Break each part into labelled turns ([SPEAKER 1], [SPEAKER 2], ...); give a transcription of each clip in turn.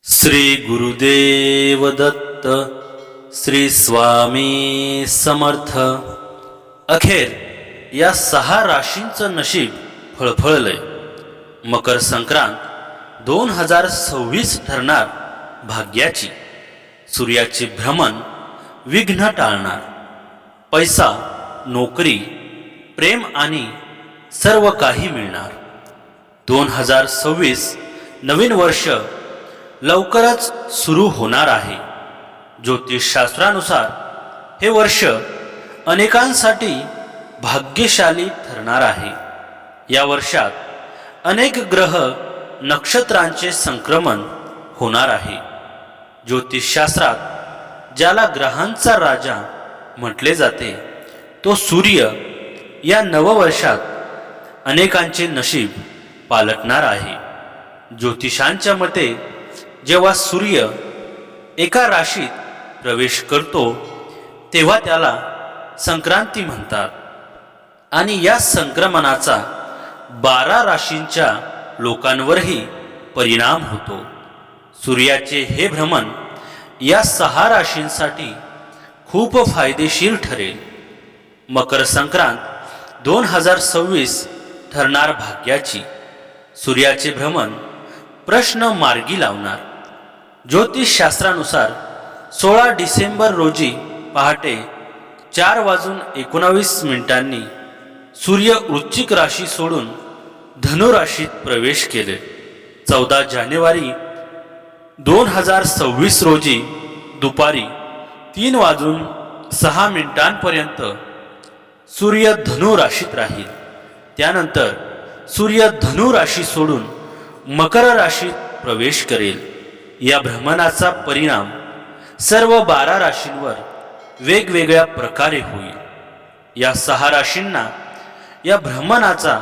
[SPEAKER 1] श्री गुरुदेव दत्त, श्री स्वामी समर्थ। अखेर या 6 राशींचं नशीब फळफळलंय। मकर संक्रांत 2026 ठरणार भाग्याची। सूर्याचे भ्रमण विघ्न टाळणार। पैसा, नोकरी, प्रेम आणि सर्व काही मिळणार। 2026 नवीन वर्ष लवकरच सुरू होणार आहे। ज्योतिषशास्त्रानुसार हे वर्ष अनेकांसाठी भाग्यशाली ठरणार आहे। या वर्षात अनेक ग्रह नक्षत्रांचे संक्रमण होणार आहे। ज्योतिषशास्त्रात ज्याला ग्रहांचा राजा म्हटले जाते तो सूर्य या नववर्षात अनेकांचे नशीब पालटणार आहे। ज्योतिषांच्या मते जेव्हा सूर्य एका राशीत प्रवेश करतो तेव्हा त्याला संक्रांती म्हणतात आणि या संक्रमणाचा 12 राशींच्या लोकांवरही परिणाम होतो। सूर्याचे हे भ्रमण या 6 राशींसाठी खूप फायदेशीर ठरेल। मकर संक्रांत 2026 ठरणार भाग्याची। सूर्याचे भ्रमण प्रश्न मार्गी लावणार। ज्योतिषशास्त्रानुसार 16 डिसेंबर रोजी पहाटे 4:19 सूर्य वृश्चिक राशी सोडून धनु राशीत प्रवेश केले। 14 जानेवारी 2026 रोजी दुपारी 3:06 पर्यंत सूर्य धनु राशीत राहील। त्यानंतर सूर्य धनु राशी सोडून मकर राशीत प्रवेश करेल। या भ्रमणाचा परिणाम सर्व 12 राशींवर वेगवेगळ्या प्रकारे होईल। या 6 राशींना या भ्रमणाचा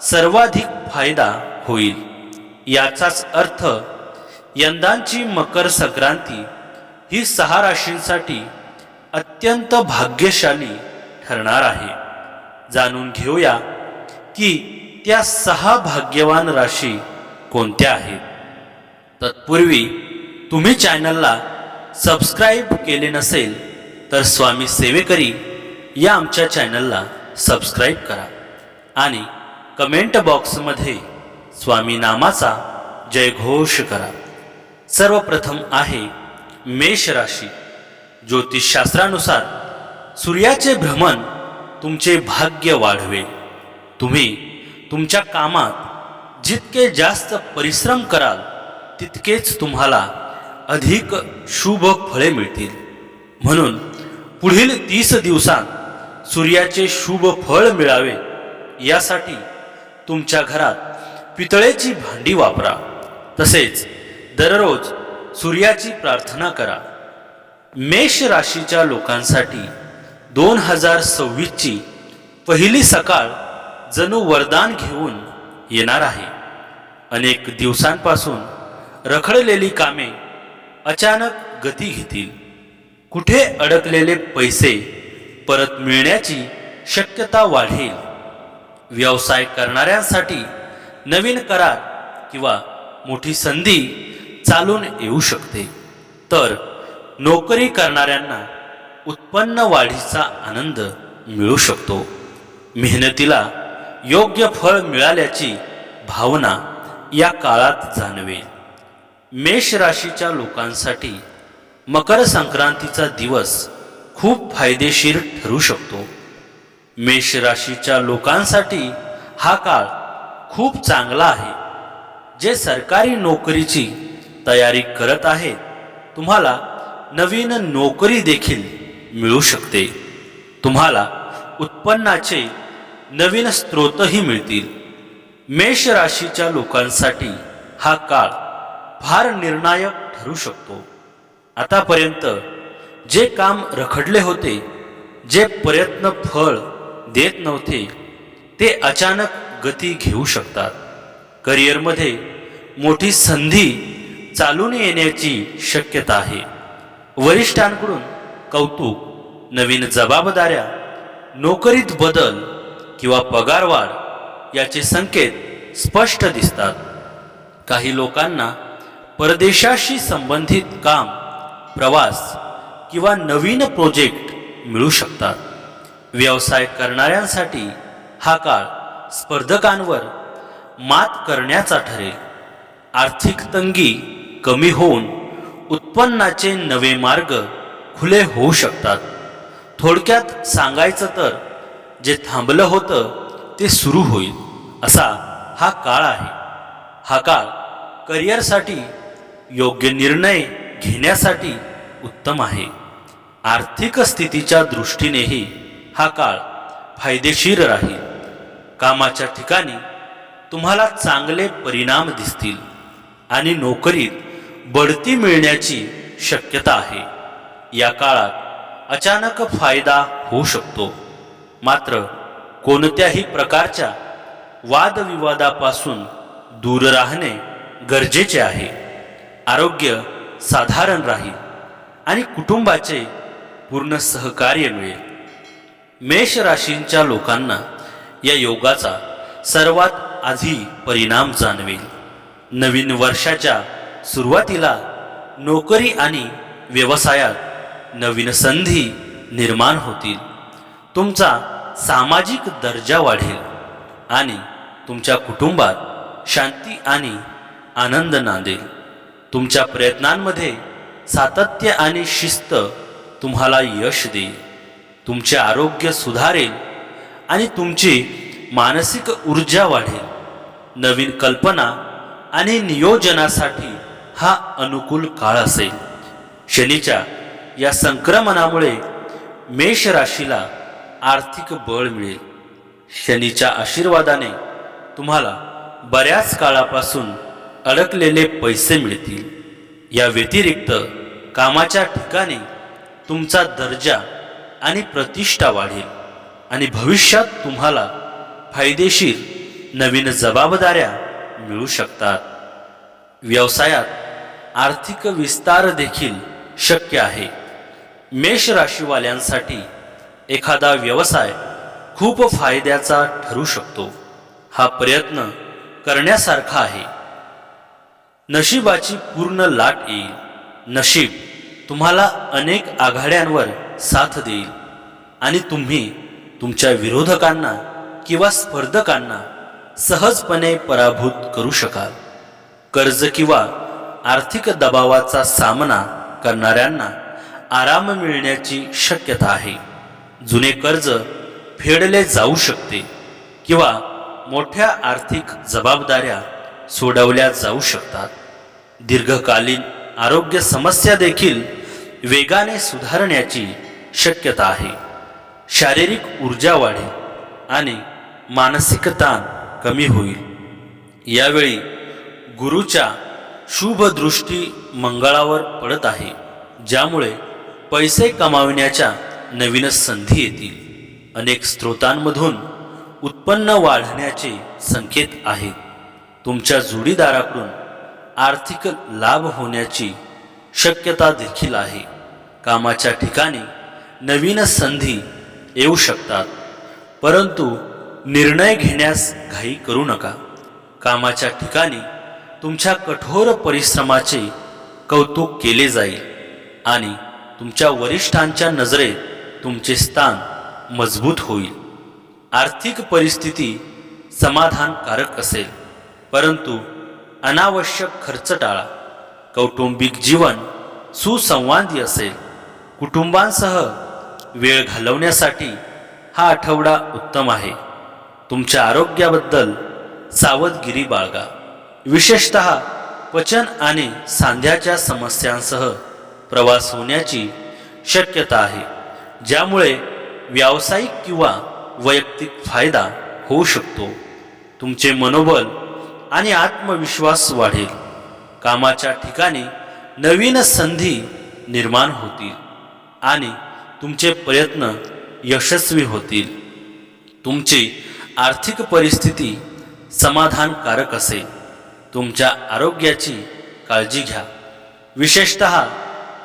[SPEAKER 1] सर्वाधिक फायदा होईल। याचाच अर्थ यंदाची मकर संक्रांती ही 6 राशींसाठी अत्यंत भाग्यशाली ठरणार आहे। जाणून घेऊया की त्या 6 भाग्यवान राशी कोणत्या आहेत। तत्पूर्वी तुम्ही चॅनलला सबस्क्राईब केले नसेल तर स्वामी सेवेकरी या आमच्या चॅनलला सबस्क्राईब करा आणि कमेंट बॉक्समध्ये स्वामी नामाचा जयघोष करा। सर्वप्रथम आहे मेष राशी। ज्योतिषशास्त्रानुसार सूर्याचे भ्रमण तुमचे भाग्य वाढवेल। तुम्ही तुमच्या कामात जितके जास्त परिश्रम कराल तितकेच तुम्हाला अधिक शुभ फळे मिळतील। म्हणून पुढील 30 दिवसांत सूर्याचे शुभ फळ मिळावे यासाठी तुमच्या घरात पितळेची भांडी वापरा। तसेच दररोज सूर्याची प्रार्थना करा। मेष राशीच्या लोकांसाठी 2026 ची पहिली सकाळ जणू वरदान घेऊन येणार आहे। अनेक दिवसांपासून रखडलेली कामे अचानक गती घेतील। कुठे अडकलेले पैसे परत मिळण्याची शक्यता वाढेल। व्यवसाय करणाऱ्यांसाठी नवीन करार किंवा मोठी संधी चालून येऊ शकते। तर नोकरी करणाऱ्यांना उत्पन्न वाढीचा आनंद मिळू शकतो। मेहनतीला योग्य फळ मिळाल्याची भावना या काळात जाणवेल। मेष राशीच्या लोकांसाठी मकर संक्रांतीचा दिवस खूप फायदेशीर ठरू शकतो। मेष राशीच्या लोकांसाठी हा काळ खूप चांगला आहे। जे सरकारी नोकरीची तयारी करत आहेत तुम्हाला नवीन नोकरी देखील मिळू शकते। तुम्हाला उत्पन्नाचे नवीन स्रोतही मिळतील। मेष राशीच्या लोकांसाठी हा काळ फार निर्णायक ठरू शकतो। आतापर्यंत जे काम रखडले होते, जे प्रयत्न फळ देत नव्हते ते अचानक गती घेऊ शकतात। करिअरमध्ये मोठी संधी चालून येण्याची शक्यता आहे। वरिष्ठांकडून कौतुक, नवीन जबाबदाऱ्या, नोकरीत बदल किंवा पगारवाढ याचे संकेत स्पष्ट दिसतात। काही लोकांना परदेशाशी संबंधित काम, प्रवास किंवा नवीन प्रोजेक्ट मिळू शकतात. व्यवसाय करणाऱ्यांसाठी हा काळ स्पर्धकांवर मात करण्याचा ठरेल. आर्थिक तंगी कमी होऊन उत्पन्नाचे नवे मार्ग खुले होऊ शकतात. थोडक्यात सांगायचं तर जे थांबलं होतं ते सुरू होईल असा हा काळ आहे. हा काळ करिअरसाठी, योग्य निर्णय घेण्यासाठी उत्तम आहे. आर्थिक स्थितीच्या दृष्टीनेही हा काळ फायदेशीर राहील. कामाच्या ठिकाणी तुम्हाला चांगले परिणाम दिसतील आणि नोकरीत बढती मिळण्याची शक्यता आहे. या काळात अचानक फायदा होऊ शकतो. मात्र कोणत्याही प्रकारच्या वादविवादापासून दूर राहणे गरजेचे आहे. आरोग्य साधारण राहील आणि कुटुंबाचे पूर्ण सहकार्य मिळेल. मेष राशींच्या लोकांना या योगाचा सर्वात आधी परिणाम जाणवेल. नवीन वर्षाच्या सुरुवातीला नोकरी आणि व्यवसायात नवीन संधी निर्माण होतील. तुमचा सामाजिक दर्जा वाढेल आणि तुमच्या कुटुंबात शांती आणि आनंद नांदेल. तुमच्या प्रयत्नांमध्ये सातत्य आणि शिस्त तुम्हाला यश देईल. तुमचे आरोग्य सुधारेल आणि तुमची मानसिक ऊर्जा वाढेल. नवीन कल्पना आणि नियोजनासाठी हा अनुकूल काळ असेल. शनीच्या या संक्रमणामुळे मेष राशीला आर्थिक बळ मिळेल. शनीच्या आशीर्वादाने तुम्हाला बऱ्याच काळापासून अडकलेले पैसे मिळतील. या व्यतिरिक्त कामाच्या ठिकाणी तुमचा दर्जा आणि प्रतिष्ठा वाढेल आणि भविष्यात तुम्हाला फायदेशीर नवीन जबाबदाऱ्या मिळू शकतात. व्यवसायात आर्थिक विस्तार देखील शक्य आहे. मेष राशीवाल्यांसाठी एखादा व्यवसाय खूप फायद्याचा ठरू शकतो. हा प्रयत्न करण्यासारखा आहे. नशिबाची पूर्ण लाट येईल. नशीब तुम्हाला अनेक आघाड्यांवर साथ देईल आणि तुम्ही तुमच्या विरोधकांना किंवा स्पर्धकांना सहजपणे पराभूत करू शकाल. कर्ज किंवा आर्थिक दबावाचा सामना करणाऱ्यांना आराम मिळण्याची शक्यता आहे. जुने कर्ज फेडले जाऊ शकते किंवा मोठ्या आर्थिक जबाबदाऱ्या सोडवल्या जाऊ शकतात. दीर्घकालीन आरोग्य समस्या देखील वेगाने सुधारण्याची शक्यता आहे. शारीरिक ऊर्जा वाढेल आणि मानसिक ताण कमी होईल. यावेळी गुरुच्या शुभ दृष्टी मंगळावर पडत आहे, ज्यामुळे पैसे कमावण्याच्या नवीन संधी येतील. अनेक स्रोतांमधून उत्पन्न वाढण्याचे संकेत आहेत. तुमच्या जोडीदाराकडून आर्थिक लाभ होण्याची शक्यता देखील आहे. कामाच्या ठिकाणी नवीन संधी येऊ शकतात, परंतु निर्णय घेण्यास घाई करू नका. कामाच्या ठिकाणी तुमच्या कठोर परिश्रमाचे कौतुक केले जाईल आणि तुमच्या वरिष्ठांच्या नजरेत तुमचे स्थान मजबूत होईल. आर्थिक परिस्थिती समाधानकारक असेल, परंतु अनावश्यक खर्च टाळा. कौटुंबिक जीवन सुसंवादी असेल. कुटुंबांसह वेळ घालवण्यासाठी हा आठवडा उत्तम आहे. तुमच्या आरोग्याबद्दल सावधगिरी बाळगा. विशेषतः पचन आणि सांध्याच्या समस्यांसह प्रवास होण्याची शक्यता आहे, ज्यामुळे व्यावसायिक किंवा वैयक्तिक फायदा होऊ शकतो. तुमचे मनोबल आणि आत्मविश्वास वाढेल. कामाच्या ठिकाणी नवीन संधी निर्माण होतील आणि तुमचे प्रयत्न यशस्वी होतील. तुमची आर्थिक परिस्थिती समाधानकारक असेल. तुमच्या आरोग्याची काळजी घ्या. विशेषतः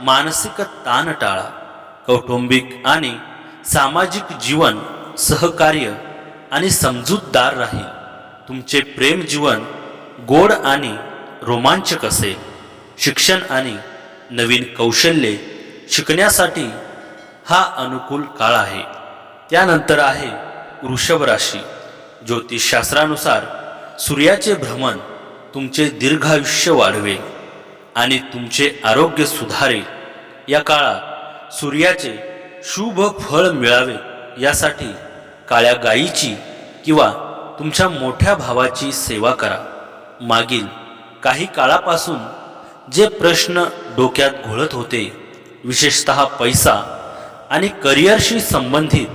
[SPEAKER 1] मानसिक ताण टाळा. कौटुंबिक आणि सामाजिक जीवन सहकार्य आणि समजूतदार राहील. तुमचे प्रेम जीवन गोड आणि रोमांचक असेल. शिक्षण आणि नवीन कौशल्ये शिकण्यासाठी हा अनुकूल काळ आहे. त्यानंतर आहे वृषभ राशी. ज्योतिषशास्त्रानुसार सूर्याचे भ्रमण तुमचे दीर्घायुष्य वाढवेल आणि तुमचे आरोग्य सुधारेल. या काळात सूर्याचे शुभ फळ मिळावे यासाठी काळ्या गायीची किंवा तुमच्या मोठ्या भावाची सेवा करा. मागील काही काळापासून जे प्रश्न डोक्यात घोळत होते, विशेषतः पैसा आणि करिअरशी संबंधित,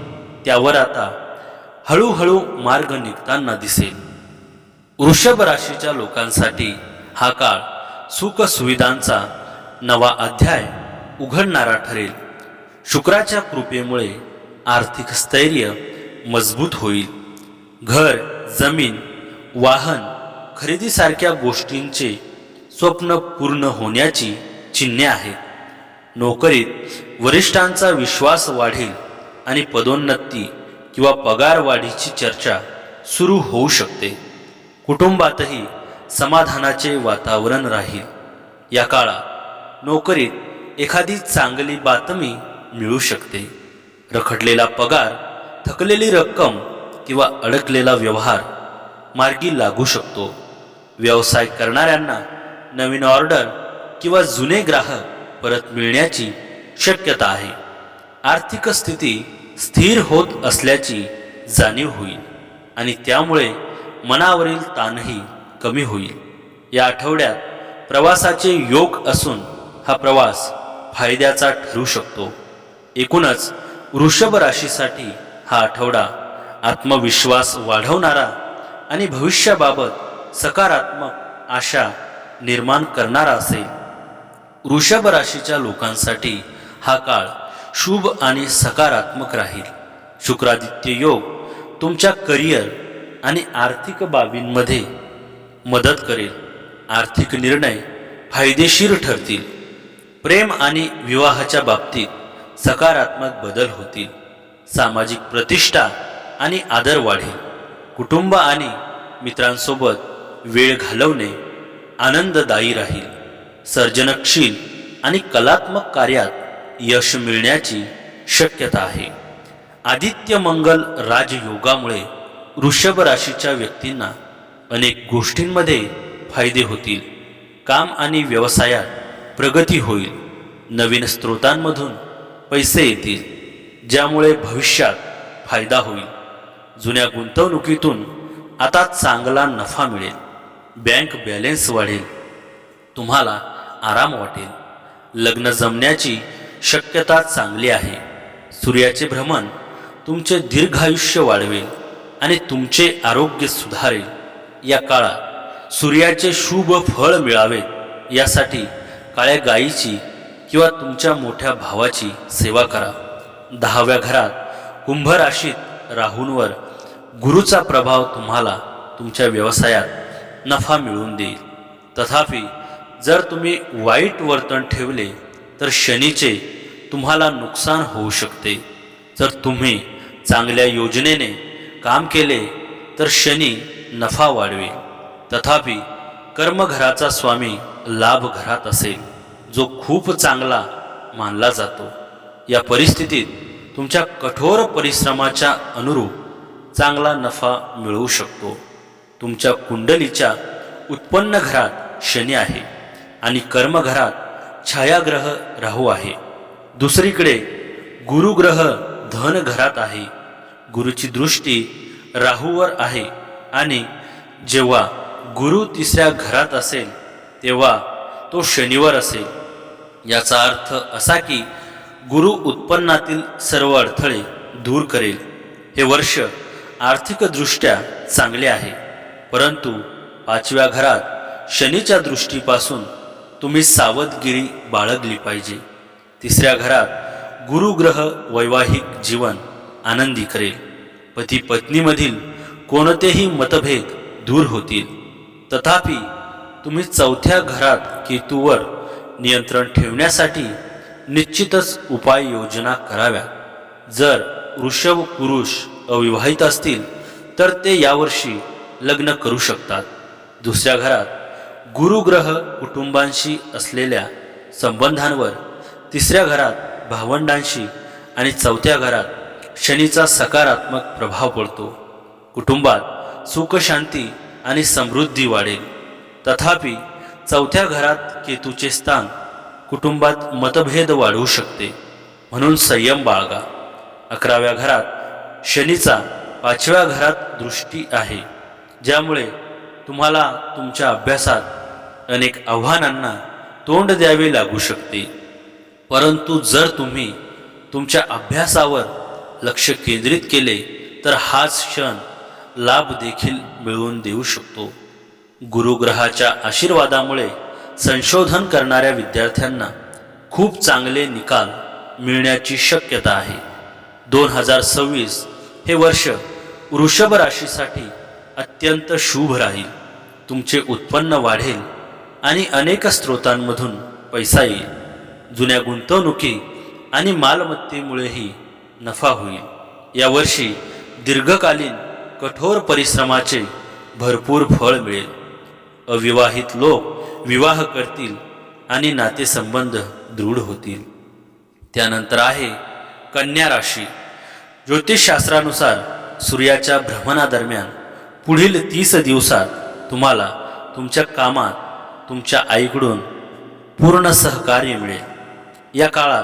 [SPEAKER 1] त्यावर आता हळूहळू मार्ग निघताना दिसेल. वृषभ राशीच्या लोकांसाठी हा काळ सुख सुविधांचा नवा अध्याय उघडणारा ठरेल. शुक्राच्या कृपेमुळे आर्थिक स्थैर्य मजबूत होईल. घर, जमीन, वाहन खरेदीसारख्या गोष्टींचे स्वप्न पूर्ण होण्याची चिन्हे आहेत. नोकरीत वरिष्ठांचा विश्वास वाढेल आणि पदोन्नती किंवा पगारवाढीची चर्चा सुरू होऊ शकते. कुटुंबातही समाधानाचे वातावरण राहील. या काळात नोकरीत एखादी चांगली बातमी मिळू शकते. रखडलेला पगार, थकलेली रक्कम किंवा अडकलेला व्यवहार मार्गी लागू शकतो. व्यवसाय करणाऱ्यांना नवीन ऑर्डर किंवा जुने ग्राहक परत मिळण्याची शक्यता आहे. आर्थिक स्थिती स्थिर होत असल्याची जाणीव होईल आणि त्यामुळे मनावरील ताणही कमी होईल. या आठवड्यात प्रवासाचे योग असून हा प्रवास फायद्याचा ठरू शकतो. एकूणच वृषभ राशीसाठी हा आठवडा आत्मविश्वास वाढवणारा आणि भविष्याबाबत सकारात्मक आशा निर्माण करणारा असेल. वृषभ राशीच्या लोकांसाठी हा काळ शुभ आणि सकारात्मक राहील. शुक्रादित्य योग तुमच्या करिअर आणि आर्थिक बाबींमध्ये मदत करेल. आर्थिक निर्णय फायदेशीर ठरतील. प्रेम आणि विवाहाच्या बाबतीत सकारात्मक बदल होतील. सामाजिक प्रतिष्ठा आणि आदर वाढेल. कुटुंब आणि मित्रांसोबत वेळ घालवणे आनंददायी राहील. सर्जनशील आणि कलात्मक कार्यात यश मिळण्याची शक्यता आहे. आदित्य मंगल राजयोगामुळे वृषभ राशीच्या व्यक्तींना अनेक गोष्टींमध्ये फायदे होतील. काम आणि व्यवसायात प्रगती होईल. नवीन स्रोतांमधून पैसे येतील, ज्यामुळे भविष्यात फायदा होईल. जुन्या गुंतवणुकीतून आता चांगला नफा मिळेल. बँक बॅलन्स वाढेल. तुम्हाला आराम वाटेल. लग्न जमण्याची शक्यता चांगली आहे. सूर्याचे भ्रमण तुमचे दीर्घायुष्य वाढवेल आणि तुमचे आरोग्य सुधारेल. या काळात सूर्याचे शुभ फळ मिळावेत यासाठी काळ्या गायीची किंवा तुमच्या मोठ्या भावाची सेवा करा. 10व्या घरात कुंभ राशीत राहूंवर गुरुचा प्रभाव तुम्हाला तुमच्या व्यवसायात नफा मिळवून देईल. तथापि जर तुम्ही वाईट वर्तन ठेवले तर शनीचे तुम्हाला नुकसान होऊ शकते. जर तुम्ही चांगल्या योजनेने काम केले तर शनी नफा वाढवेल. तथापि कर्मघराचा स्वामी लाभ घरात असेल, जो खूप चांगला मानला जातो. या परिस्थितीत तुमच्या कठोर परिश्रमाच्या अनुरूप चांगला नफा मिळवू शकतो. तुमच्या कुंडलीच्या उत्पन्न घरात शनी आहे आणि कर्मघरात छायाग्रह राहू आहे. दुसरीकडे गुरुग्रह धन घरात आहे. गुरुची दृष्टी राहूवर आहे आणि जेव्हा गुरु 3ऱ्या घरात असेल तेव्हा तो शनीवर असेल. याचा अर्थ असा की गुरु उत्पन्नातील सर्व अडथळे दूर करेल. हे वर्ष आर्थिकदृष्ट्या चांगले आहे, परंतु 5व्या घरात शनीच्या दृष्टीपासून तुम्ही सावधगिरी बाळगली पाहिजे. 3ऱ्या घरात गुरुग्रह वैवाहिक जीवन आनंदी करेल. पती पत्नीमधील कोणतेही मतभेद दूर होतील. तथापि तुम्ही 4थ्या घरात केतूवर नियंत्रण ठेवण्यासाठी निश्चितच उपाययोजना कराव्या. जर वृषभ पुरुष अविवाहित असतील तर ते यावर्षी लग्न करू शकतात. 2ऱ्या घरात गुरुग्रह कुटुंबांशी असलेल्या संबंधांवर, तिसऱ्या घरात भावंडांशी आणि चौथ्या घरात शनीचा सकारात्मक प्रभाव पडतो. कुटुंबात सुखशांती आणि समृद्धी वाढेल. तथापि चौथ्या घरात केतूचे स्थान कुटुंबात मतभेद वाढवू शकते, म्हणून संयम बाळगा. 11व्या घरात शनीचा 5व्या घरात दृष्टी आहे, ज्यामुळे तुम्हाला तुमच्या अभ्यासात अनेक आव्हानांना तोंड द्यावे लागू शकते. परंतु जर तुम्ही तुमच्या अभ्यासावर लक्ष केंद्रित केले तर हाच क्षण लाभ देखील मिळवून देऊ शकतो. गुरुग्रहाच्या आशीर्वादामुळे संशोधन करणाऱ्या विद्यार्थ्यांना खूप चांगले निकाल मिळण्याची शक्यता आहे. 2026 हे वर्ष वृषभ राशीसाठी अत्यंत शुभ राहील. तुमचे उत्पन्न वाढेल आणि अनेक स्रोतांमधून पैसा येईल. जुन्या गुंतवणुकी आणि मालमत्तेमुळेही नफा होईल. यावर्षी दीर्घकालीन कठोर परिश्रमाचे भरपूर फळ मिळेल. अविवाहित लोक विवाह करतील आणि नातेसंबंध दृढ होतील. त्यानंतर आहे कन्या राशी. ज्योतिषशास्त्रानुसार सूर्याच्या भ्रमणादरम्यान पुढील 30 दिवसात तुम्हाला तुमच्या कामात तुमच्या आईकडून पूर्ण सहकार्य मिळेल. या काळात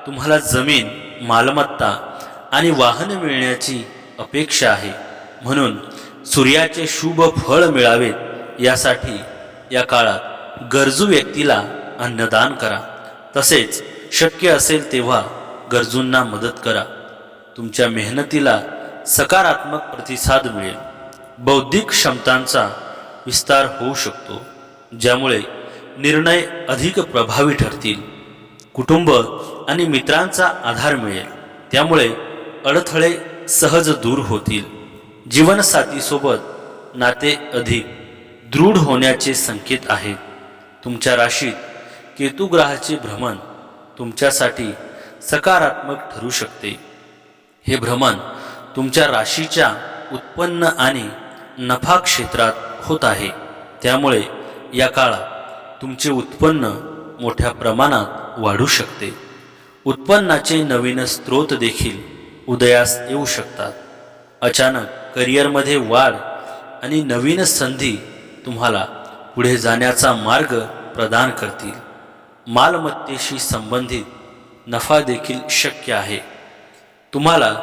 [SPEAKER 1] तुम्हाला जमीन, मालमत्ता आणि वाहन मिळण्याची अपेक्षा आहे, म्हणून सूर्याचे शुभ फळ मिळावेत यासाठी या काळात गरजू व्यक्तीला अन्नदान करा. तसेच शक्य असेल तेव्हा गरजूंना मदत करा. तुमच्या मेहनतीला सकारात्मक प्रतिसाद मिळेल. बौद्धिक क्षमतांचा विस्तार होऊ शकतो, ज्यामुळे निर्णय अधिक प्रभावी ठरतील. कुटुंब आणि मित्रांचा आधार मिळेल, त्यामुळे अडथळे सहज दूर होतील. जीवनसाथीसोबत नाते अधिक दृढ होण्याचे संकेत आहेत. तुमच्या राशीत केतू ग्रहाचे भ्रमण तुमच्यासाठी सकारात्मक ठरू शकते. हे भ्रमण तुमच्या राशीच्या उत्पन्न आणि नफा क्षेत्रात होत आहे, त्यामुळे या काळात तुमचे उत्पन्न मोठ्या प्रमाणात वाढू शकते. उत्पन्नाचे नवीन स्रोत देखील उदयास येऊ शकतात. अचानक करिअरमध्ये वाढ आणि नवीन संधी तुम्हाला पुढे जाण्याचा मार्ग प्रदान करतील. मालमत्तेशी संबंधित नफा देखील शक्य आहे. तुम्हाला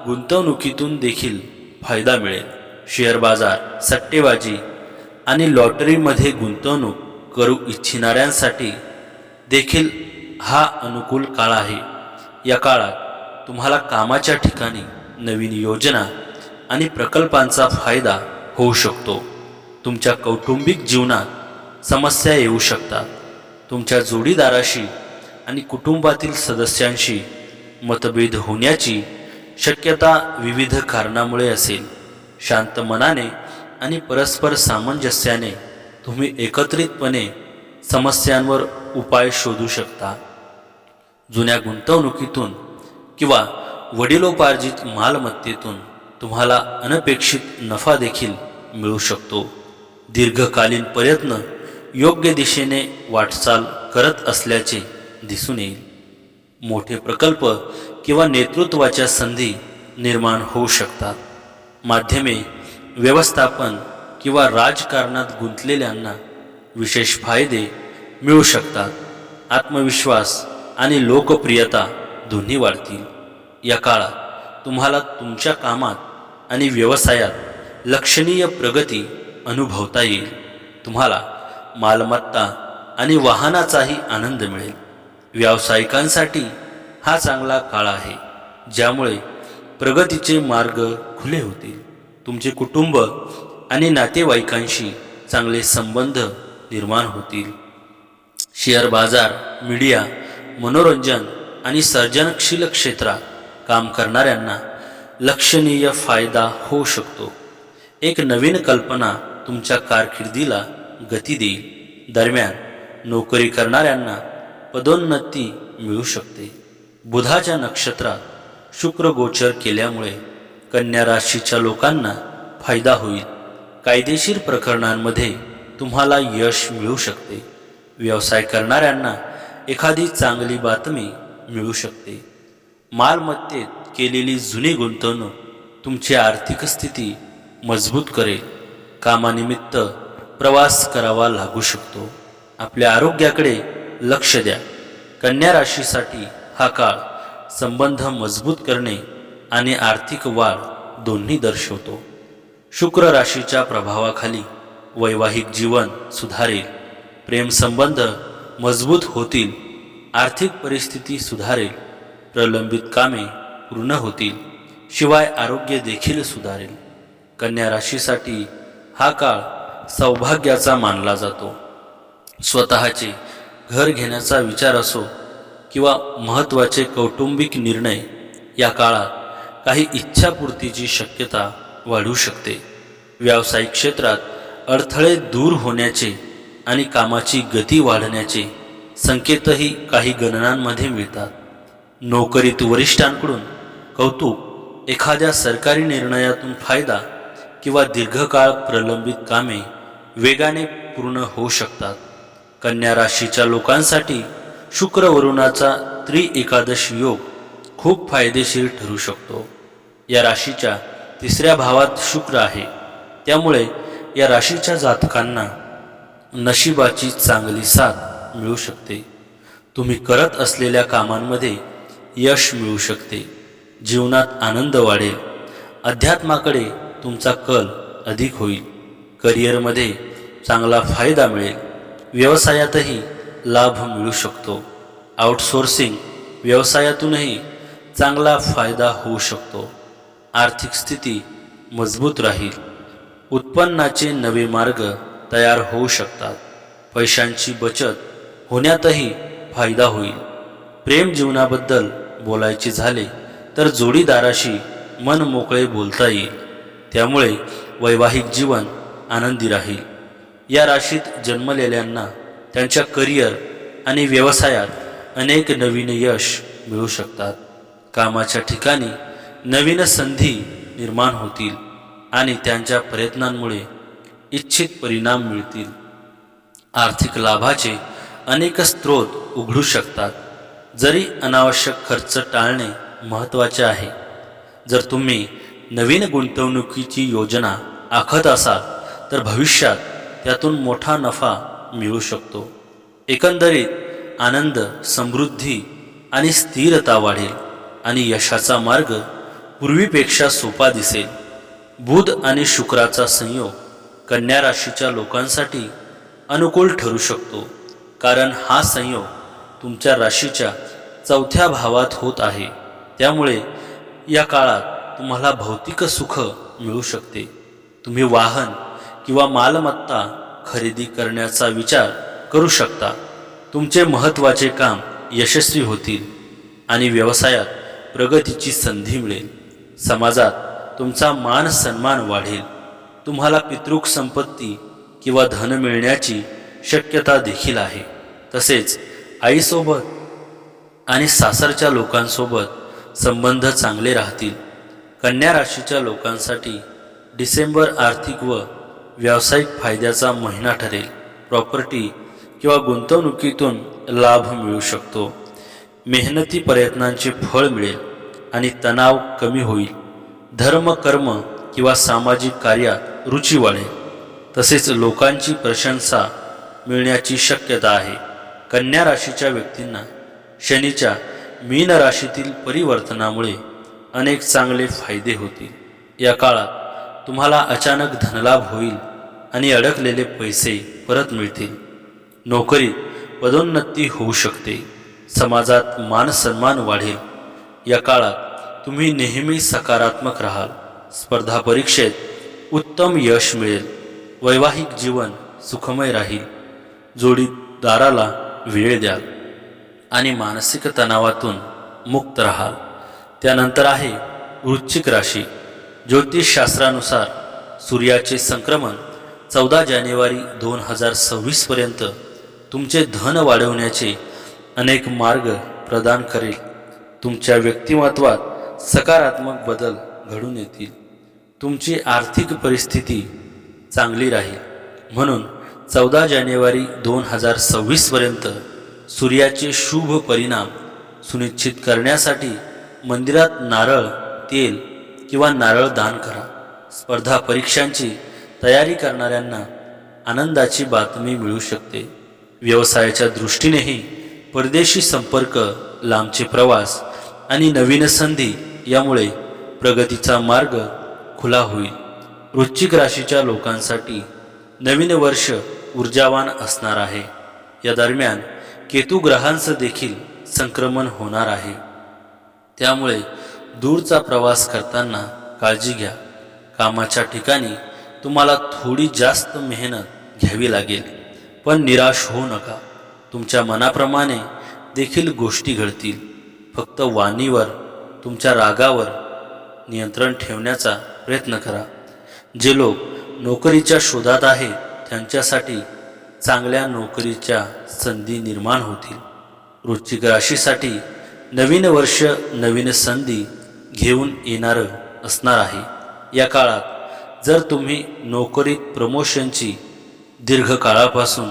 [SPEAKER 1] गुंतवणुकीतून देखील फायदा मिळेल. शेअर बाजार, सट्टेबाजी आणि लॉटरीमध्ये गुंतवणूक करू इच्छिणाऱ्यांसाठी देखील हा अनुकूल काळ आहे. या काळात तुम्हाला कामाच्या ठिकाणी नवीन योजना आणि प्रकल्पांचा फायदा होऊ शकतो. तुमच्या कौटुंबिक जीवनात समस्या येऊ शकतात. तुमच्या जोडीदाराशी आणि कुटुंबातील सदस्यांशी मतभेद होण्याची शक्यता विविध कारणामुळे असेल. शांत मनाने आणि परस्पर सामंजस्याने तुम्ही एकत्रितपणे समस्यांवर उपाय शोधू शकता. जुन्या गुंतवणुकीतून किंवा वडिलोपार्जित मालमत्तेतून तुम्हाला अनपेक्षित नफा देखील मिळू शकतो. दीर्घकालीन प्रयत्न योग्य दिशेने वाटचाल करत असल्याचे दिसून येईल. मोठे प्रकल्प किंवा नेतृत्वाच्या संधी निर्माण होऊ शकतात. माध्यमे, व्यवस्थापन किंवा राजकारणात गुंतलेल्यांना विशेष फायदे मिळू शकतात. आत्मविश्वास आणि लोकप्रियता दोन्ही वाढतील. या काळात तुम्हाला तुमच्या कामात आणि व्यवसायात लक्षणीय प्रगती अनुभवता येईल. तुम्हाला मालमत्ता आणि वाहनाचाही आनंद मिळेल. व्यावसायिकांसाठी हा चांगला काळ आहे, ज्यामुळे प्रगतीचे मार्ग खुले होतील. तुमचे कुटुंब आणि नातेवाईकांशी चांगले संबंध निर्माण होतील. शेअर बाजार, मीडिया, मनोरंजन आणि सर्जनशील क्षेत्रात काम करणाऱ्यांना लक्षणीय फायदा होऊ शकतो. एक नवीन कल्पना तुमच्या कारकिर्दीला गती देईल. दरम्यान नोकरी करणाऱ्यांना पदोन्नती मिळू शकते. बुधाच्या नक्षत्रात शुक्र गोचर केल्यामुळे कन्या राशीच्या लोकांना फायदा होईल. कायदेशीर प्रकरणांमध्ये तुम्हाला यश मिळू शकते. व्यवसाय करणाऱ्यांना एखादी चांगली बातमी मिळू शकते. मालमत्तेत केलेली जुनी गुंतवणूक तुमची आर्थिक स्थिती मजबूत करेल. कामानिमित्त प्रवास करावा लागू शकतो. आपल्या आरोग्याकडे लक्ष द्या. कन्या राशीसाठी हा काळ संबंध मजबूत करणे आणि आर्थिक वाढ दोन्ही दर्शवतो. शुक्र राशीच्या प्रभावाखाली वैवाहिक जीवन सुधारेल. प्रेमसंबंध मजबूत होतील. आर्थिक परिस्थिती सुधारेल. प्रलंबित कामे पूर्ण होतील. शिवाय आरोग्य देखील सुधारेल. कन्या राशीसाठी हा काळ सौभाग्याचा मानला जातो. स्वतःचे घर घेण्याचा विचार असो किंवा महत्त्वाचे कौटुंबिक निर्णय, या काळात काही इच्छापूर्तीची शक्यता वाढू शकते. व्यावसायिक क्षेत्रात अडथळे दूर होण्याचे आणि कामाची गती वाढण्याचे संकेतही काही गणनांमध्ये मिळतात. नोकरीत वरिष्ठांकडून कौतुक, एखाद्या सरकारी निर्णयातून फायदा किंवा दीर्घकाळ प्रलंबित कामे वेगाने पूर्ण होऊ शकतात. कन्या राशीच्या लोकांसाठी शुक्र वरुणाचा त्रिएकादश योग खूप फायदेशीर ठरू शकतो. या राशीच्या 3ऱ्या भावात शुक्र आहे. त्यामुळे या राशीच्या जातकांना नशिबाची चांगली साथ मिळू शकते. तुम्ही करत असलेल्या कामांमध्ये यश मिळू शकते. जीवनात आनंद वाढेल. अध्यात्माकडे तुमचा कल अधिक होईल. करिअरमध्ये चांगला फायदा मिळेल. व्यवसायातही लाभ मिळू शकतो. आउटसोर्सिंग व्यवसायातूनही चांगला फायदा होऊ शकतो. आर्थिक स्थिती मजबूत राहील. उत्पन्नाचे नवे मार्ग तयार होऊ शकतात. पैशांची बचत होण्यातही फायदा होईल. प्रेम जीवनाबद्दल बोलायचे झाले तर जोडीदाराशी मन मोकळे बोलता येईल. त्यामुळे वैवाहिक जीवन आनंदी राहील. या राशीत जन्मलेल्यांना त्यांच्या करिअर आणि व्यवसायात अनेक नवीन यश मिळू शकतात. कामाच्या ठिकाणी नवीन संधी निर्माण होतील आणि त्यांच्या प्रयत्नांमुळे इच्छित परिणाम मिळतील. आर्थिक लाभाचे अनेक स्रोत उघडू शकतात. जरी अनावश्यक खर्च टाळणे महत्त्वाचे आहे. जर तुम्ही नवीन गुंतवणुकीची योजना आखत असाल तर भविष्यात त्यातून मोठा नफा मिळू शकतो. एकंदरीत आनंद, समृद्धी आणि स्थिरता वाढेल आणि यशाचा मार्ग पूर्वीपेक्षा सोपा दिसेल. बुध आणि शुक्राचा संयोग कन्या राशीच्या लोकांसाठी अनुकूल ठरू शकतो, कारण हा संयोग तुमच्या राशीच्या 4थ्या भावात होत आहे. त्यामुळे या काळात तुम्हाला भौतिक सुख मिळू शकते. तुम्ही वाहन किंवा मालमत्ता खरेदी करण्याचा विचार करू शकता. तुमचे महत्त्वाचे काम यशस्वी होतील आणि व्यवसायात प्रगतीची संधी मिळेल. समाजात तुमचा मान सन्मान वाढेल. तुम्हाला पितृक संपत्ती किंवा धन मिळण्याची शक्यता देखील आहे. तसेच आईसोबत आणि सासरच्या लोकांसोबत संबंध चांगले राहतील. कन्या राशीच्या लोकांसाठी डिसेंबर आर्थिक व व्यावसायिक फायद्याचा महिना ठरेल. प्रॉपर्टी किंवा गुंतवणुकीतून लाभ मिळू शकतो. मेहनती प्रयत्नांचे फळ मिळेल आणि तणाव कमी होईल. धर्म, कर्म किंवा सामाजिक कार्यात रुची वाढेल. तसेच लोकांची प्रशंसा मिळण्याची शक्यता आहे. कन्या राशीच्या व्यक्तींना शनीच्या मीन राशीतील परिवर्तनामुळे अनेक चांगले फायदे होतील. या काळात तुम्हाला अचानक धनलाभ होईल आणि अडकलेले पैसे परत मिळतील. नोकरीत पदोन्नती होऊ शकते. समाजात मान सन्मान वाढेल. या काळात तुम्ही नेहमी सकारात्मक राहाल. स्पर्धा परीक्षेत उत्तम यश मिळेल. वैवाहिक जीवन सुखमय राहील. जोडीदाराला वेळ द्याल आणि मानसिक तणावातून मुक्त राहाल. त्यानंतर आहे वृश्चिक राशी. ज्योतिषशास्त्रानुसार सूर्याचे संक्रमण 14 जानेवारी 2026 पर्यंत तुमचे धन वाढवण्याचे अनेक मार्ग प्रदान करेल. तुमच्या व्यक्तिमत्वात सकारात्मक बदल घडून येतील. तुमची आर्थिक परिस्थिती चांगली राहील. म्हणून 14 जानेवारी 2026 पर्यंत सूर्याचे शुभ परिणाम सुनिश्चित करण्यासाठी मंदिरात नारळ, तेल किंवा नारळ दान करा. स्पर्धा परीक्षांची तयारी करणाऱ्यांना आनंदाची बातमी मिळू शकते. व्यवसायाच्या दृष्टीनेही परदेशी संपर्क, लांबचे प्रवास आणि नवीन संधी यामुळे प्रगतीचा मार्ग खुला होईल. वृश्चिक राशीच्या लोकांसाठी नवीन वर्ष ऊर्जावान असणार आहे. या दरम्यान केतू ग्रहांचं देखील संक्रमण होणार आहे. त्यामुळे दूरचा प्रवास करताना काळजी घ्या. कामाच्या ठिकाणी तुम्हाला थोडी जास्त मेहनत घ्यावी लागेल, पण निराश होऊ नका. तुमच्या मनाप्रमाणे देखील गोष्टी घडतील. फक्त वाणीवर, तुमच्या रागावर नियंत्रण ठेवण्याचा प्रयत्न करा. जे लोक नोकरीच्या शोधात आहेत त्यांच्यासाठी चांगल्या नोकरीच्या संधी निर्माण होतील. वृश्चिक राशीसाठी नवीन वर्ष नवीन संधी घेऊन येणारं असणार आहे. या काळात जर तुम्ही नोकरीत प्रमोशनची दीर्घकाळापासून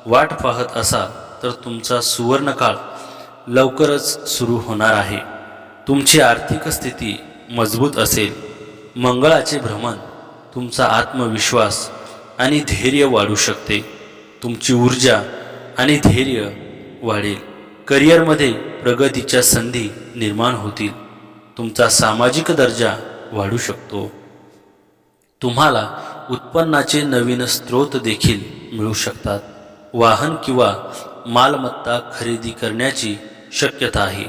[SPEAKER 1] वाट पाहत असाल तर तुमचा सुवर्णकाळ लवकरच सुरू होणार आहे. तुमची आर्थिक स्थिती मजबूत असेल. मंगळाचे भ्रमण तुमचा आत्मविश्वास आणि धैर्य वाढवू शकते. तुमची ऊर्जा आणि धैर्य वाढेल. करिअरमध्ये प्रगतीच्या संधी निर्माण होतील. तुमचा सामाजिक दर्जा वाढू शकतो. तुम्हाला उत्पन्नाचे नवीन स्रोत देखील मिळू शकतात. वाहन किंवा मालमत्ता खरेदी करण्याची शक्यता आहे.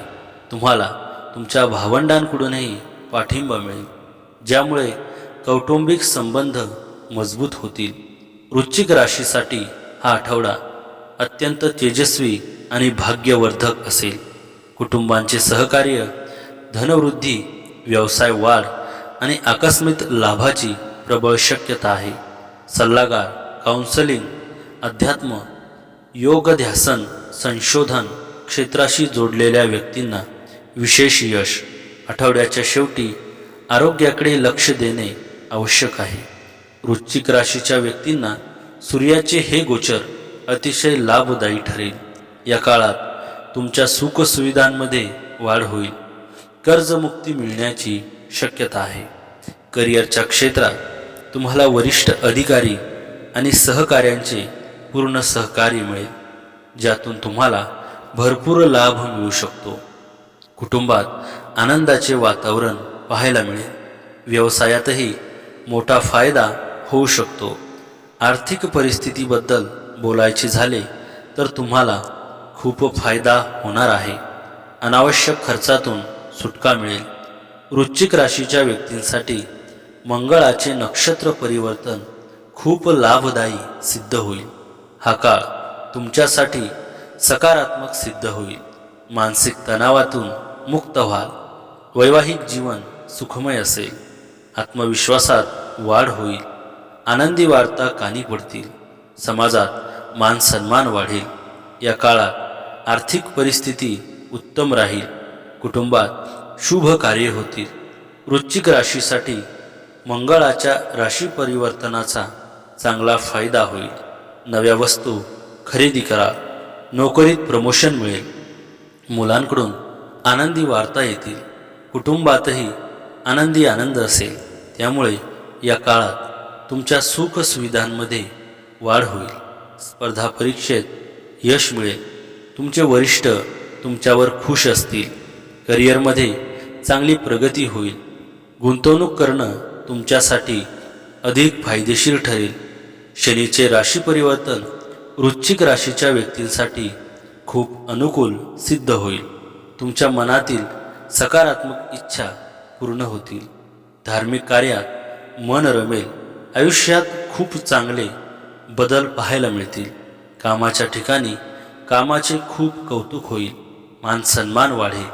[SPEAKER 1] तुम्हाला तुमच्या भावंडांकडूनही पाठिंबा मिळेल, ज्यामुळे कौटुंबिक संबंध मजबूत होतील. वृश्चिक राशीसाठी हा आठवडा अत्यंत तेजस्वी आणि भाग्यवर्धक असेल. कुटुंबांचे सहकार्य, धनवृद्धी, व्यवसाय वाढ आणि आकस्मिक लाभाची प्रबळ शक्यता आहे. सल्लागार, काउन्सलिंग, अध्यात्म, योगध्यासन, संशोधन क्षेत्राशी जोडलेल्या व्यक्तींना विशेष यश. आठवड्याच्या शेवटी आरोग्याकडे लक्ष देणे आवश्यक आहे. वृश्चिक राशीच्या व्यक्तींना सूर्याचे हे गोचर अतिशय लाभदायी ठरेल. या काळात तुमच्या सुखसुविधांमध्ये वाढ होईल. कर्जमुक्ती मिळण्याची शक्यता आहे. करिअरच्या क्षेत्रात तुम्हाला वरिष्ठ अधिकारी आणि सहकाऱ्यांचे पूर्ण सहकार्य मिळेल, ज्यातून तुम्हाला भरपूर लाभ मिळू शकतो. कुटुंबात आनंदाचे वातावरण पाहायला मिळेल. व्यवसायातही मोठा फायदा होऊ शकतो. आर्थिक परिस्थितीबद्दल बोलायचे झाले तर तुम्हाला खूप फायदा होणार आहे. अनावश्यक खर्चातून सुटका मिळेल. वृश्चिक राशीच्या व्यक्तींसाठी मंगळाचे नक्षत्र परिवर्तन खूप लाभदायी सिद्ध होईल. हा काळ तुमच्यासाठी सकारात्मक सिद्ध होईल. मानसिक तणावातून मुक्त व्हाल. वैवाहिक जीवन सुखमय असेल. आत्मविश्वासात वाढ होईल. आनंदी वार्ता कानी पडतील. समाजात मान सन्मान वाढेल. या काळात आर्थिक परिस्थिती उत्तम राहील. कुटुंबात शुभ कार्य होतील. वृश्चिक राशीसाठी मंगळाच्या राशी परिवर्तनाचा चांगला फायदा होईल. नव्या वस्तू खरेदी करा. नोकरीत प्रमोशन मिळेल. मुलांकडून आनंदी वार्ता येतील. कुटुंबातही आनंदी आनंद असेल. त्यामुळे या काळात तुमच्या सुखसुविधांमध्ये वाढ होईल. स्पर्धा परीक्षेत यश मिळेल. तुमचे वरिष्ठ तुमच्यावर खुश असतील. करिअरमध्ये चांगली प्रगती होईल. गुंतवणूक करणं तुमच्यासाठी अधिक फायदेशीर ठरेल. शनीचे राशी परिवर्तन वृश्चिक राशीच्या व्यक्तींसाठी खूप अनुकूल सिद्ध होईल. तुमच्या मनातील सकारात्मक इच्छा पूर्ण होतील. धार्मिक कार्यात मन रमेल. आयुष्यात खूप चांगले बदल पाहायला मिळतील. कामाच्या ठिकाणी कामाचे खूप कौतुक होईल. मान सन्मान वाढेल.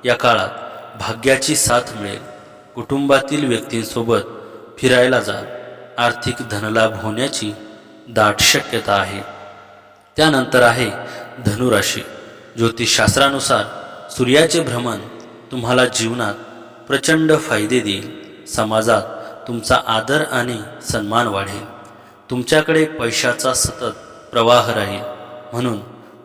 [SPEAKER 1] या काळात भाग्याची साथ मिळेल. कुटुंबातील व्यक्तींसोबत फिरायला जाल. आर्थिक धनलाभ होण्याची दाट शक्यता आहे. त्यानंतर आहे धनुराशी. ज्योतिषशास्त्रानुसार सूर्याचे भ्रमण तुम्हाला जीवनात प्रचंड फायदे देईल. समाजात तुमचा आदर आणि सन्मान वाढेल. तुमच्याकडे पैशाचा सतत प्रवाह राहील. म्हणून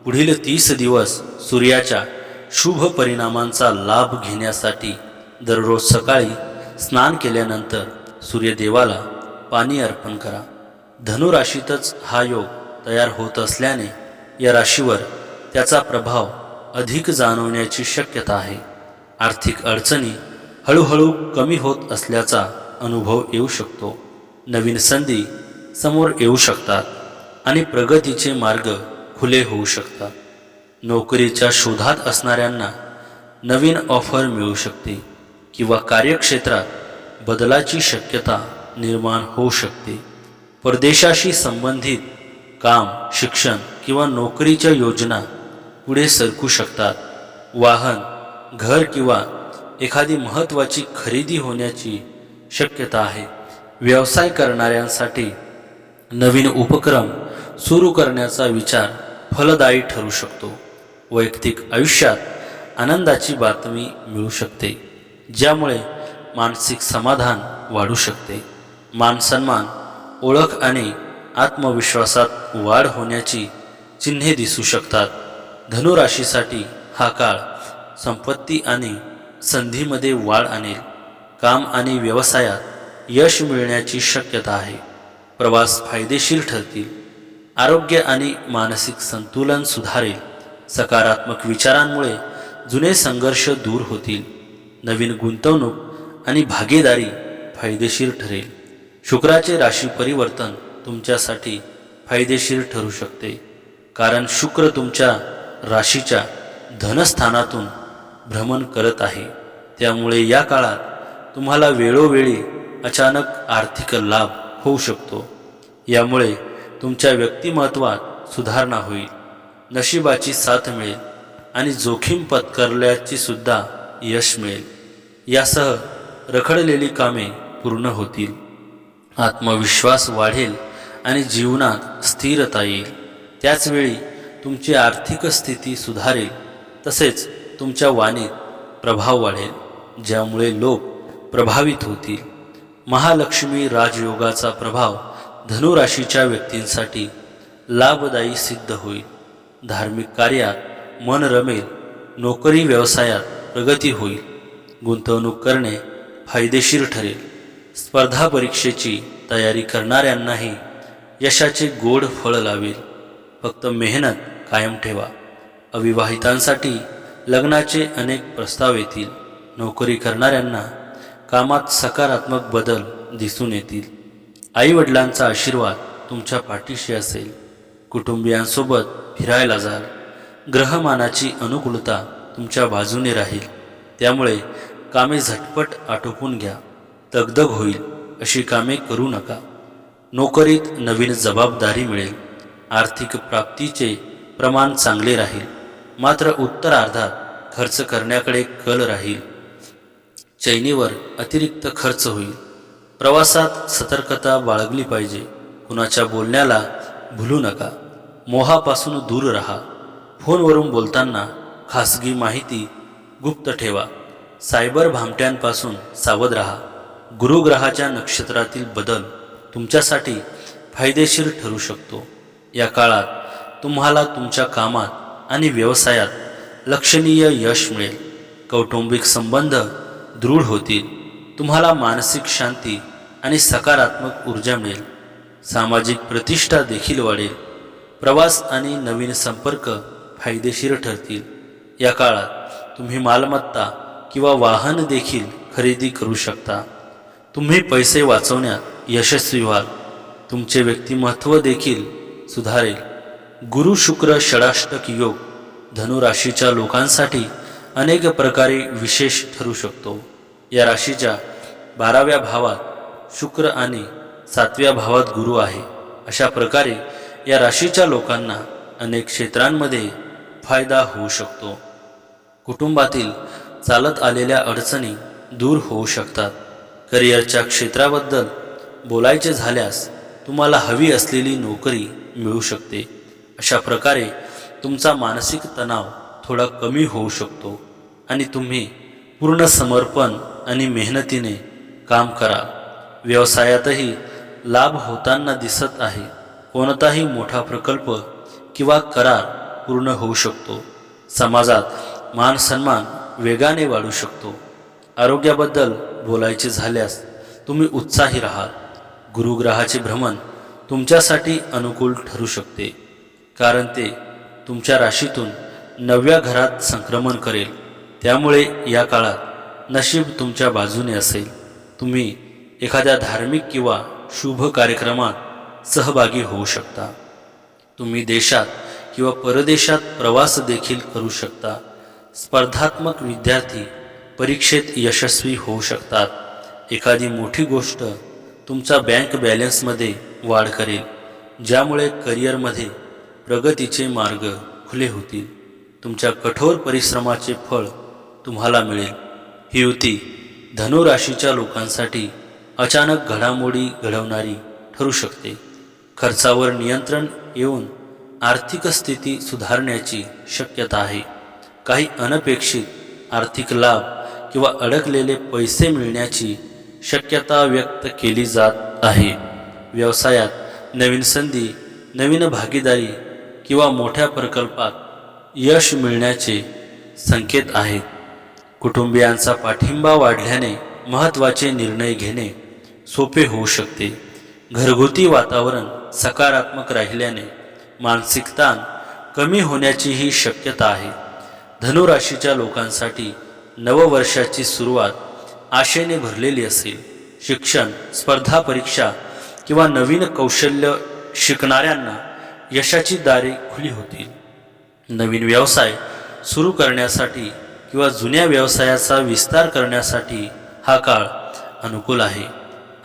[SPEAKER 1] पुढील 30 दिवस सूर्याच्या शुभ परिणामांचा लाभ घेण्यासाठी दररोज सकाळी स्नान केल्यानंतर सूर्यदेवाला पाणी अर्पण करा. धनुराशीतच हा योग तयार होत असल्याने या राशीवर त्याचा प्रभाव अधिक जाणवण्याची शक्यता आहे. आर्थिक अडचणी हळूहळू कमी होत असल्याचा अनुभव येऊ शकतो. नवीन संधी समोर येऊ शकतात आणि प्रगतीचे मार्ग खुले होऊ शकतात. नोकरीच्या शोधात असणाऱ्यांना नवीन ऑफर मिळू शकते किंवा कार्यक्षेत्रात बदलाची शक्यता निर्माण होऊ शकते. परदेशाशी संबंधित काम, शिक्षण किंवा नोकरीच्या योजना पुढे सरकू शकतात. वाहन, घर किंवा एखादी महत्त्वाची खरेदी होण्याची शक्यता आहे. व्यवसाय करणाऱ्यांसाठी नवीन उपक्रम सुरू करण्याचा विचार फलदायी ठरू शकतो. वैयक्तिक आयुष्यात आनंदाची बातमी मिळू शकते, ज्यामुळे मानसिक समाधान वाढू शकते. मानसन्मान, ओळख आणि आत्मविश्वासात वाढ होण्याची चिन्हे दिसू शकतात. धनुराशीसाठी हा काळ संपत्ती आणि संधीमध्ये वाढ आणेल. काम आणि व्यवसायात यश मिळण्याची शक्यता आहे. प्रवास फायदेशीर ठरतील. आरोग्य आणि मानसिक संतुलन सुधारेल. सकारात्मक विचारांमुळे जुने संघर्ष दूर होतील. नवीन गुंतवणूक आणि भागीदारी फायदेशीर ठरेल. शुक्राचे राशी परिवर्तन तुमच्यासाठी फायदेशीर ठरू शकते, कारण शुक्र तुमच्या राशीच्या धनस्थानातून भ्रमण करत आहे. त्यामुळे या काळात तुम्हाला वेळोवेळी अचानक आर्थिक लाभ होऊ शकतो. यामुळे तुमच्या व्यक्तिमत्वात सुधारणा होईल. नशिबाची साथ मिळेल आणि जोखीम पत्करल्याची सुद्धा यश मिळेल. यासह रखडलेली कामे पूर्ण होतील. आत्मविश्वास वाढेल आणि जीवनात स्थिरता येईल. त्याचवेळी तुमची आर्थिक स्थिती सुधारेल. तसेच तुमच्या वाणीत प्रभाव वाढेल, ज्यामुळे लोक प्रभावित होतील. महालक्ष्मी राजयोगाचा प्रभाव धनुराशीच्या व्यक्तींसाठी लाभदायी सिद्ध होईल. धार्मिक कार्यात मन रमेल. नोकरी व्यवसायात प्रगती होईल. गुंतवणूक करणे फायदेशीर ठरेल. स्पर्धा परीक्षेची तयारी करणाऱ्यांनाही यशाचे गोड फळ लावेल. फक्त मेहनत कायम ठेवा. अविवाहितांसाठी लग्नाचे अनेक प्रस्ताव येतील. नोकरी करणाऱ्यांना कामात सकारात्मक बदल दिसून येतील. आईवडिलांचा आशीर्वाद तुमच्या पाठीशी असेल. कुटुंबियांसोबत फिरायला जाल. ग्रहमानाची अनुकूलता तुमच्या बाजूने राहील. त्यामुळे कामे झटपट आटोपून घ्या. दगदग होईल अशी कामे करू नका. नोकरीत नवीन जबाबदारी मिळेल. आर्थिक प्राप्तीचे प्रमाण चांगले राहील. मात्र उत्तरार्धात खर्च करण्याकडे कल राहील. चैनीवर अतिरिक्त खर्च होईल. प्रवासात सतर्कता बाळगली पाहिजे. कुणाच्या बोलण्याला भुलू नका. मोहापासून दूर राहा. फोनवरून बोलताना खासगी माहिती गुप्त ठेवा. सायबर भामट्यांपासून सावध राहा. गुरुग्रहाच्या नक्षत्रातील बदल तुमच्यासाठी फायदेशीर ठरू शकतो. या काळात तुम्हाला तुमच्या कामात आणि व्यवसायात लक्षणीय यश मिळेल. कौटुंबिक संबंध दृढ होतील. तुम्हाला मानसिक शांती आणि सकारात्मक ऊर्जा मिळेल. सामाजिक प्रतिष्ठा देखील वाढेल. प्रवास आणि नवीन संपर्क फायदेशीर ठरतील. या काळात तुम्ही मालमत्ता किंवा वाहन देखील खरेदी करू शकता. तुम्ही पैसे वाचवण्यात यशस्वी व्हाल. तुमचे व्यक्तिमत्व देखील सुधारेल. गुरु शुक्र षडाष्टक योग धनुराशीच्या लोकांसाठी अनेक प्रकारे विशेष ठरू शकतो. या राशीच्या 12व्या भावात शुक्र आणि 7व्या भावात गुरु आहे. अशा प्रकारे या राशीच्या लोकांना अनेक क्षेत्रांमध्ये फायदा होऊ शकतो. कुटुंबातील चालत आलेल्या अडचणी दूर होऊ शकतात. करिअरच्या क्षेत्राबद्दल बोलायचे झाल्यास तुम्हाला हवी असलेली नोकरी मिळू शकते. अशा प्रकारे तुमचा मानसिक तणाव थोडा कमी होऊ शकतो आणि तुम्ही पूर्ण समर्पण आणि मेहनतीने काम करा. व्यवसायातही लाभ होताना दिसत आहे. कोणताही मोठा प्रकल्प किंवा करार पूर्ण होऊ शकतो. समाजात मान सन्मान वेगाने वाढू शकतो. आरोग्याबद्दल बोलायचे झाल्यास तुम्ही उत्साही राहाल. गुरुग्रहाचे भ्रमण तुमच्यासाठी अनुकूल ठरू शकते, कारण ते तुमच्या राशीतून 9व्या घरात संक्रमण करेल. त्यामुळे या काळात नशीब तुमच्या बाजूने असेल. तुम्ही एखाद्या धार्मिक किंवा शुभ कार्यक्रमात सहभागी होऊ शकता. तुम्ही देशात किंवा परदेशात प्रवास देखील करू शकता. स्पर्धात्मक विद्यार्थी परीक्षेत यशस्वी होऊ शकतात. एखादी मोठी गोष्ट तुमचा बँक बॅलन्समध्ये वाढ करेल, ज्यामुळे करिअरमध्ये प्रगतीचे मार्ग खुले होतील. तुमच्या कठोर परिश्रमाचे फळ तुम्हाला मिळेल. ही युती धनु राशीच्या लोकांसाठी अचानक घडामोडी घडवणारी ठरू शकते. खर्चावर नियंत्रण येऊन आर्थिक स्थिती सुधारण्याची शक्यता आहे. काही अनपेक्षित आर्थिक लाभ किंवा अडकलेले पैसे मिळण्याची शक्यता व्यक्त केली जात आहे. व्यवसायात नवीन संधी, नवीन भागीदारी किंवा मोठ्या प्रकल्पात यश मिळण्याचे संकेत आहेत. कुटुंबियांचा पाठिंबा वाढल्याने महत्त्वाचे निर्णय घेणे सोपे होऊ शकते. घरगुती वातावरण सकारात्मक राहिल्याने मानसिक ताण कमी होण्याचीही शक्यता आहे. धनुराशीच्या लोकांसाठी नववर्षाची सुरुवात आशेने भरलेली असेल. शिक्षण, स्पर्धा परीक्षा किंवा नवीन कौशल्य शिकणाऱ्यांना यशाची दारे खुली होतील. नवीन व्यवसाय सुरू करण्यासाठी किंवा जुन्या व्यवसायाचा विस्तार करण्यासाठी हा काळ अनुकूल आहे.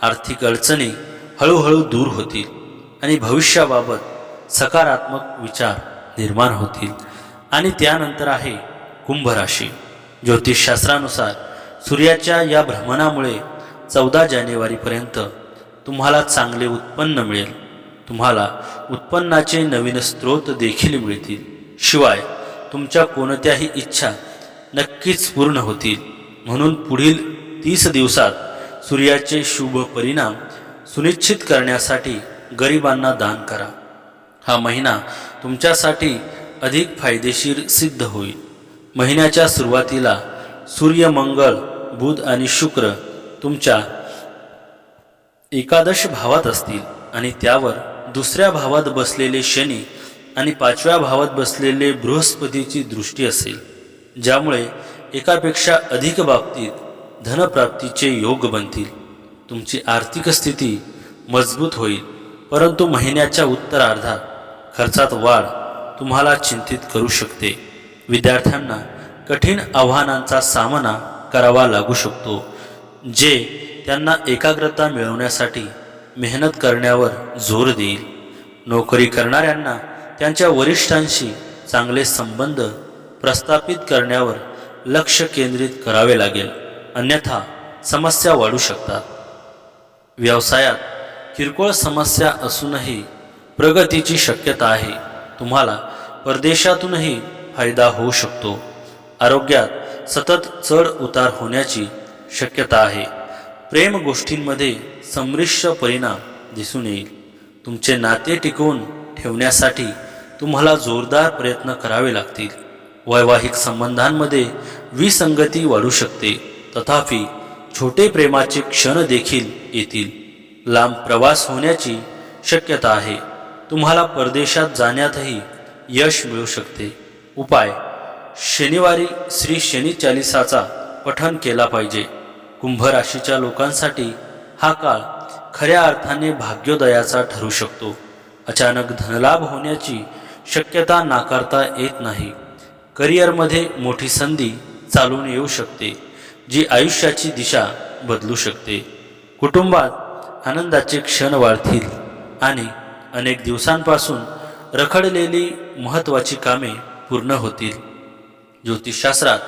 [SPEAKER 1] आर्थिक अडचणी हळूहळू दूर होतील आणि भविष्याबाबत सकारात्मक विचार निर्माण होतील. आणि त्यानंतर आहे कुंभ राशी. ज्योतिषशास्त्रानुसार सूर्याच्या या भ्रमणामुळे 14 जानेवारीपर्यंत तुम्हाला चांगले उत्पन्न मिळेल. तुम्हाला उत्पन्नाचे नवीन स्रोत देखील मिळतील. शिवाय तुमच्या कोणत्याही इच्छा नक्कीच पूर्ण होतील. म्हणून पुढील 30 दिवसात सूर्याचे शुभ परिणाम सुनिश्चित करण्यासाठी गरिबांना दान करा. हा महिना तुमच्यासाठी अधिक फायदेशीर सिद्ध होईल. महिन्याच्या सुरुवातीला सूर्य, मंगळ, बुध आणि शुक्र तुमच्या एकादश भावात असतील आणि त्यावर दुसऱ्या भावात बसलेले शनी आणि 5व्या भावात बसलेले बृहस्पतीची दृष्टी असेल, ज्यामुळे एकापेक्षा अधिक बाबतीत धनप्राप्तीचे योग बनतील. तुमची आर्थिक स्थिती मजबूत होईल. परंतु महिन्याच्या उत्तरार्धात खर्चात वाढ तुम्हाला चिंतित करू शकते. विद्यार्थ्यांना कठीण आव्हानांचा सामना करावा लागू शकतो, जे त्यांना एकाग्रता मिळवण्यासाठी मेहनत करण्यावर जोर देईल. नोकरी करणाऱ्यांना त्यांच्या वरिष्ठांशी चांगले संबंध प्रस्थापित करण्यावर लक्ष केंद्रित करावे लागेल, अन्यथा समस्या वाढू शकतात. व्यवसायात किरकोळ समस्या असूनही प्रगतीची शक्यता आहे. तुम्हाला परदेशातूनही फायदा होऊ शकतो. आरोग्यात सतत चढ उतार होण्याची शक्यता आहे. प्रेम गोष्टींमध्ये संमिश्र परिणाम दिसून येईल. तुमचे नाते टिकवून ठेवण्यासाठी तुम्हाला जोरदार प्रयत्न करावे लागतील. वैवाहिक संबंधांमध्ये विसंगती वाढू शकते, तथापि छोटे प्रेमाचे क्षण देखील येतील. लांब प्रवास होण्याची शक्यता आहे. तुम्हाला परदेशात जाण्यातही यश मिळू शकते. उपाय: शनिवारी श्री शनी चालिसाचा पठण केला पाहिजे. कुंभ राशीच्या लोकांसाठी हा काळ खऱ्या अर्थाने भाग्योदयाचा ठरू शकतो. अचानक धनलाभ होण्याची शक्यता नाकारता येत नाही. करिअरमध्ये मोठी संधी चालून येऊ शकते, जी आयुष्याची दिशा बदलू शकते. कुटुंबात आनंदाचे क्षण वाढतील आणि अनेक दिवसांपासून रखडलेली महत्त्वाची कामे पूर्ण होतील. ज्योतिषशास्त्रात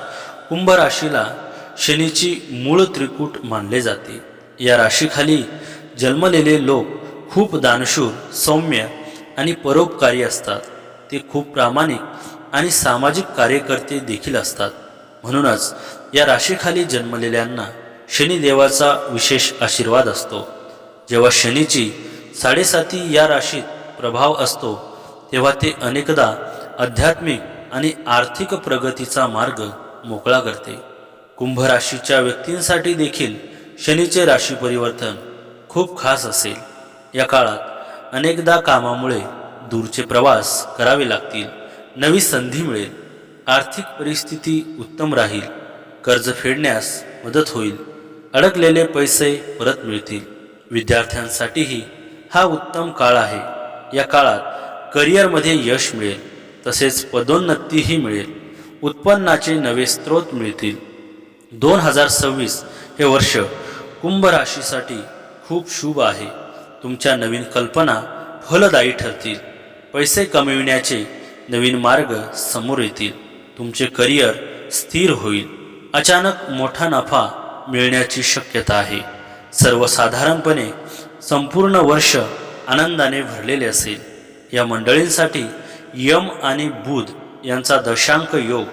[SPEAKER 1] कुंभ राशीला शनीची मूळ त्रिकूट मानले जाते. या राशीखाली जन्मलेले लोक खूप दानशूर, सौम्य आणि परोपकारी असतात. ते खूप प्रामाणिक आणि सामाजिक कार्यकर्ते देखील असतात. म्हणूनच या राशीखाली जन्मलेल्यांना शनिदेवाचा विशेष आशीर्वाद असतो. जेव्हा शनीची 7.5 या राशीत प्रभाव असतो तेव्हा ते अनेकदा आध्यात्मिक आणि आर्थिक प्रगतीचा मार्ग मोकळा करते. कुंभ राशीच्या व्यक्तींसाठी देखील शनीचे राशी परिवर्तन खूप खास असेल. या काळात अनेकदा कामामुळे दूरचे प्रवास करावे लागतील. नवी संधी मिळेल. आर्थिक परिस्थिती उत्तम राहील. कर्ज फेडण्यास मदत होईल. अडकलेले पैसे परत मिळतील. विद्यार्थ्यांसाठीही हा उत्तम काळ आहे. या काळात करिअरमध्ये यश मिळेल. तसेच पदोन्नतीही मिळेल. उत्पन्नाचे नवे स्रोत मिळतील. 2026 हे वर्ष कुंभ राशीसाठी खूप शुभ आहे. तुमच्या नवीन कल्पना फलदायी ठरतील. पैसे कमविण्याचे नवीन मार्ग समोर येतील. तुमचे करिअर स्थिर होईल. अचानक मोठा नफा मिळण्याची शक्यता आहे. सर्वसाधारणपणे संपूर्ण वर्ष आनंदाने भरलेले असेल. या मंडळींसाठी यम आणि बुध यांचा दशांक योग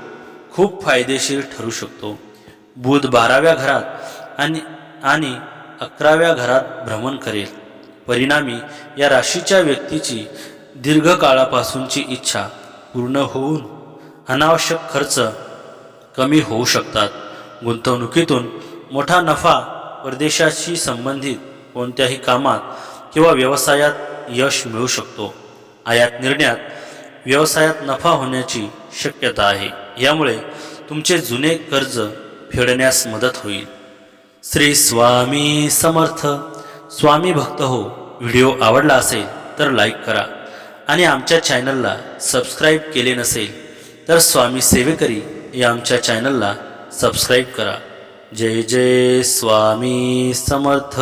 [SPEAKER 1] खूप फायदेशीर ठरू शकतो. बुध 12व्या घरात आणि 11व्या घरात भ्रमण करेल. परिणामी या राशीच्या व्यक्तीची दीर्घकाळापासूनची इच्छा पूर्ण होऊन अनावश्यक खर्च कमी होऊ शकतात. गुंतवणुकीतून मोठा नफा, परदेशाशी संबंधित कोणत्याही कामात किंवा व्यवसायात यश मिळू शकतो. आयात निर्यात व्यवसायात नफा होण्याची शक्यता आहे. यामुळे तुमचे जुने कर्ज फेडण्यास मदत होईल. श्री स्वामी समर्थ. स्वामी भक्त हो. व्हिडिओ आवडला असेल तर लाईक करा आणि आमच्या चॅनलला सबस्क्राईब केले नसेल तर स्वामी सेवेकरी या आमच्या चॅनलला सबस्क्राईब करा. जय जय स्वामी समर्थ.